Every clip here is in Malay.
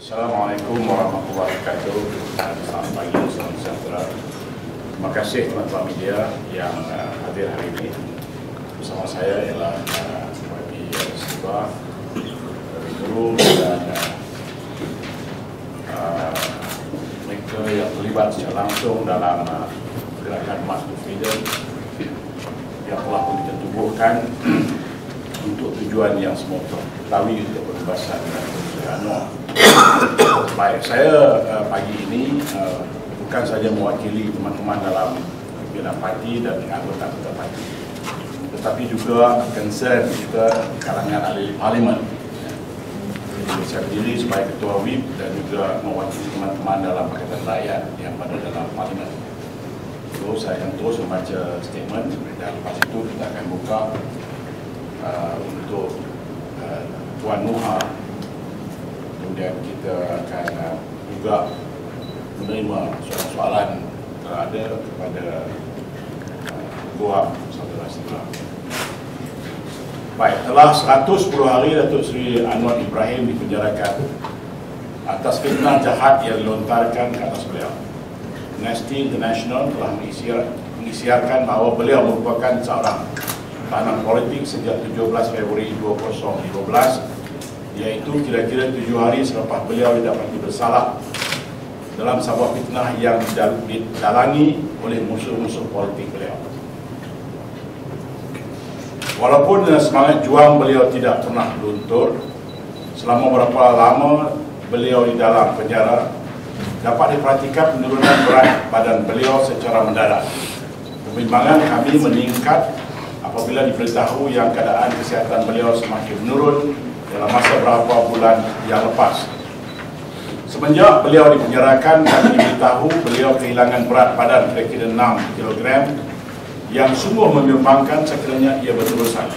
Assalamualaikum warahmatullahi wabarakatuh. Selamat pagi, salam sejahtera. Terima kasih teman-teman media yang hadir hari ini. Bersama saya ialah Wabi Siva, guru dan mereka yang terlibat secara langsung dalam gerakan March to Freedom yang telah pun kita tubuhkan untuk tujuan yang semua ketahui untuk pembebasan UNOR. Baik, saya pagi ini bukan saja mewakili teman-teman dalam pimpinan parti dan anggota-anggota parti, tetapi juga concern kita kalangan ahli parlimen. Jadi saya berdiri sebagai ketua WIP dan juga mewakili teman-teman dalam Pakatan Rakyat yang pada dalam parlimen. So, saya akan terus membaca statement dan lepas itu kita akan buka untuk Tuan Nuha. Kemudian kita akan juga menerima soalan-soalan terada kepada Guam saudara-saudara. Baik, telah 110 hari Datuk Seri Anwar Ibrahim dipenjarakan atas fitnah jahat yang dilontarkan ke atas beliau. Amnesty International telah mengisytiharkan bahawa beliau merupakan seorang tahanan politik sejak 17 Februari 2015, iaitu kira-kira 7 hari selepas beliau didapati bersalah dalam sebuah fitnah yang didalangi oleh musuh-musuh politik beliau. Walaupun semangat juang beliau tidak pernah luntur, selama berapa lama beliau di dalam penjara, dapat diperhatikan penurunan berat badan beliau secara mendadak. Kebimbangan kami meningkat apabila diberitahu yang keadaan kesihatan beliau semakin menurun dalam masa beberapa bulan yang lepas. Semenjak beliau dipenjarakan, kami diberitahu beliau kehilangan berat badan kira-kira 6 kg yang sungguh membimbangkan sekiranya ia berterusan.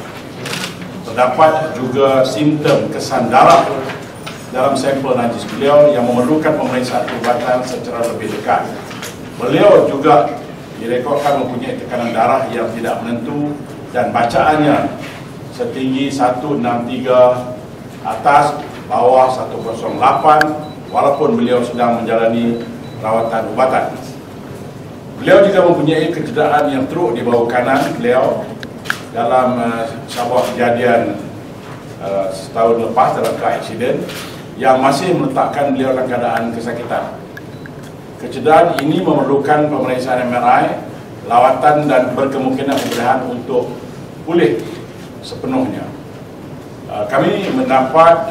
Terdapat juga simptom kesan darah dalam sampel najis beliau yang memerlukan pemeriksaan perubatan secara lebih dekat. Beliau juga direkodkan mempunyai tekanan darah yang tidak menentu dan bacaannya setinggi 163 atas bawah 108 walaupun beliau sedang menjalani rawatan ubatan. Beliau juga mempunyai kecederaan yang teruk di bahu kanan beliau dalam sebuah kejadian setahun lepas dalam aksiden yang masih meletakkan beliau dalam keadaan kesakitan. Kecederaan ini memerlukan pemeriksaan MRI, lawatan dan berkemungkinan pembedahan untuk pulih sepenuhnya. Kami mendapat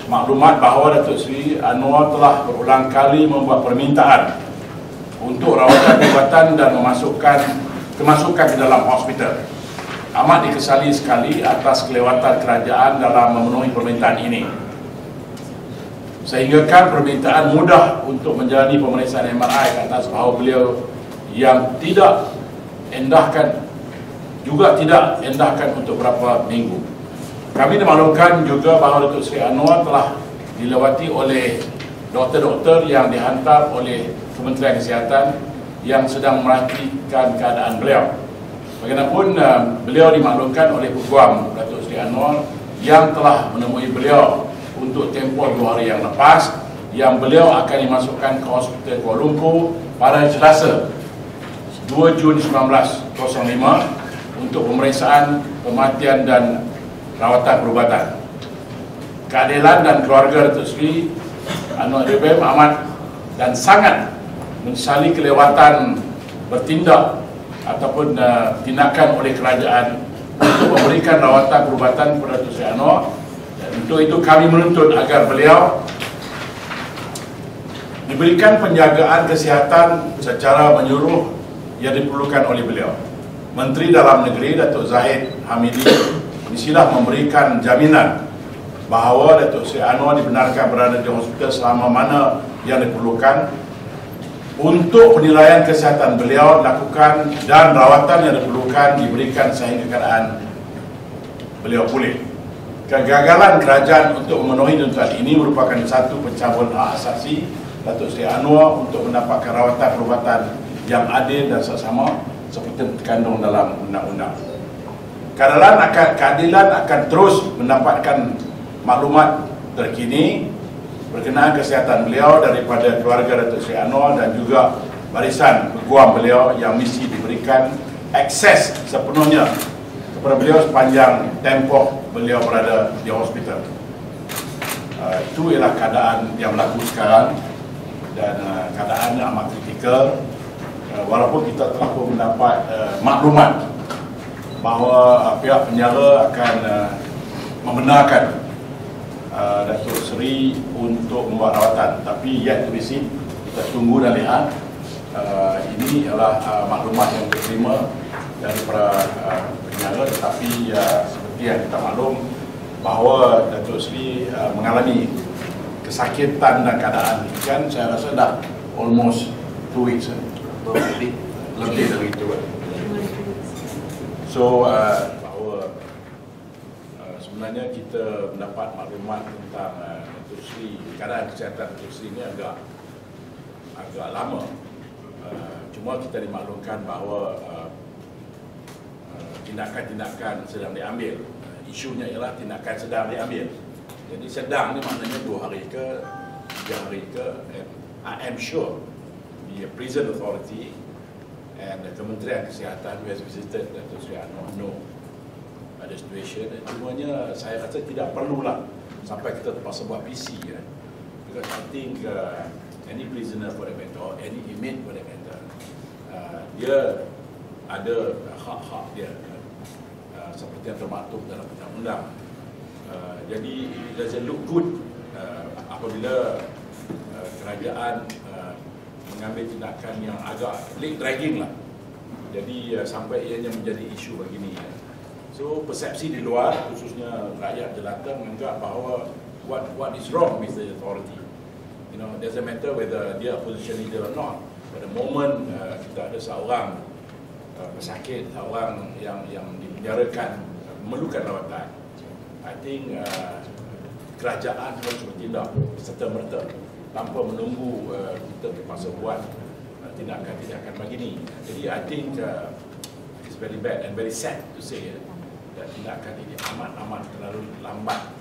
maklumat bahawa Datuk Seri Anwar telah berulang kali membuat permintaan untuk rawatan ubatan dan kemasukan ke dalam hospital. Amat dikesali sekali atas kelewatan kerajaan dalam memenuhi permintaan ini, sehinggakan permintaan mudah untuk menjalani pemeriksaan MRI atas bahawa beliau yang tidak endahkan untuk beberapa minggu. Kami dimaklumkan juga bahawa Datuk Seri Anwar telah dilewati oleh doktor-doktor yang dihantar oleh Kementerian Kesihatan yang sedang merhatikan keadaan beliau. Bagaimanapun beliau dimaklumkan oleh Peguam Datuk Seri Anwar yang telah menemui beliau untuk tempoh 2 hari yang lepas, yang beliau akan dimasukkan ke Hospital Kuala Lumpur pada Selasa 2 Jun 1905 untuk pemeriksaan kematian dan rawatan perubatan. Keadilan dan keluarga Datuk Seri Anwar Ibrahim amat dan sangat menyesali kelewatan bertindak ataupun tindakan oleh kerajaan untuk memberikan rawatan perubatan kepada Datuk Seri Anwar. Dan untuk itu kami menuntut agar beliau diberikan penjagaan kesihatan secara menyeluruh yang diperlukan oleh beliau. Menteri Dalam Negeri Datuk Zahid Hamidi mestilah memberikan jaminan bahawa Datuk Seri Anwar dibenarkan berada di hospital selama mana yang diperlukan untuk penilaian kesihatan beliau dilakukan dan rawatan yang diperlukan diberikan sehingga keadaan beliau pulih. Kegagalan kerajaan untuk memenuhi tuntutan ini merupakan satu pencabulan hak asasi Datuk Seri Anwar untuk mendapatkan rawatan perubatan yang adil dan seksama seperti terkandung dalam undang-undang. Keadilan akan terus mendapatkan maklumat terkini berkenaan kesihatan beliau daripada keluarga Datuk Seri Anwar dan juga barisan peguam beliau yang mesti diberikan akses sepenuhnya kepada beliau sepanjang tempoh beliau berada di hospital. Itu ialah keadaan yang berlaku sekarang dan keadaan amat kritikal. Walaupun kita telah pun mendapat maklumat bahawa pihak penjara akan membenarkan Datuk Seri untuk membuat rawatan, tapi yet to be seen. Kita tunggu dan lihat. Ini adalah maklumat yang diterima daripada penjara, tetapi seperti yang kita maklum bahawa Datuk Seri mengalami kesakitan dan keadaan kan saya rasa dah almost 2 weeks lebih dari itu. So sebenarnya kita mendapat maklumat tentang Datuk Seri, keadaan kesihatan Datuk Seri ini agak lama. Cuma kita dimaklumkan bahawa tindakan-tindakan sedang diambil. Isunya ialah tindakan sedang diambil. Jadi sedang ni maknanya 2 hari ke 3 hari ke. I am sure the prison authority and the Kementerian Kesihatan who has visited Datuk Seri Anwar know the situation. Cumanya saya rasa tidak perlulah sampai kita terpaksa buat PC ya. Because I think any prisoner for that matter or any inmate for that matter, dia ada hak-hak dia seperti yang termaktub dalam undang-undang. Jadi it doesn't look good apabila kerajaan mengambil tindakan yang agak late dragging lah. Jadi sampai ianya menjadi isu begini. So persepsi di luar, khususnya rakyat jelata menganggap bahawa what is wrong with the authority. You know, doesn't matter whether dia opposition leader or not. Pada moment kita ada seorang pesakit, seorang yang dipenjarakan memerlukan rawatan, I think kerajaan harus bertindak serta-merta tanpa menunggu kita terpaksa buat tindakan-tindakan begini. Jadi I think it's very bad and very sad to say dan tindakan ini amat terlalu lambat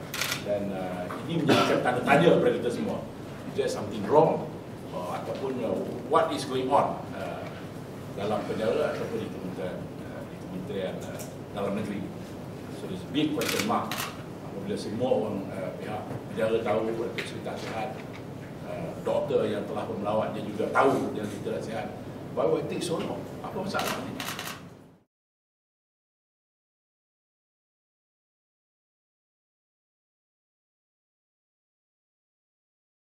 dan ini menjadikan tanda tanya kepada kita semua. Is there something wrong ataupun what is going on dalam penjara ataupun di Kementerian Dalam Negeri. So there's big question mark apabila semua orang pihak penjara tahu Datuk Seri tak sihat, doktor yang telah melawat dia juga tahu dia tidak sihat. Why will it take so long? Apa masalah ini?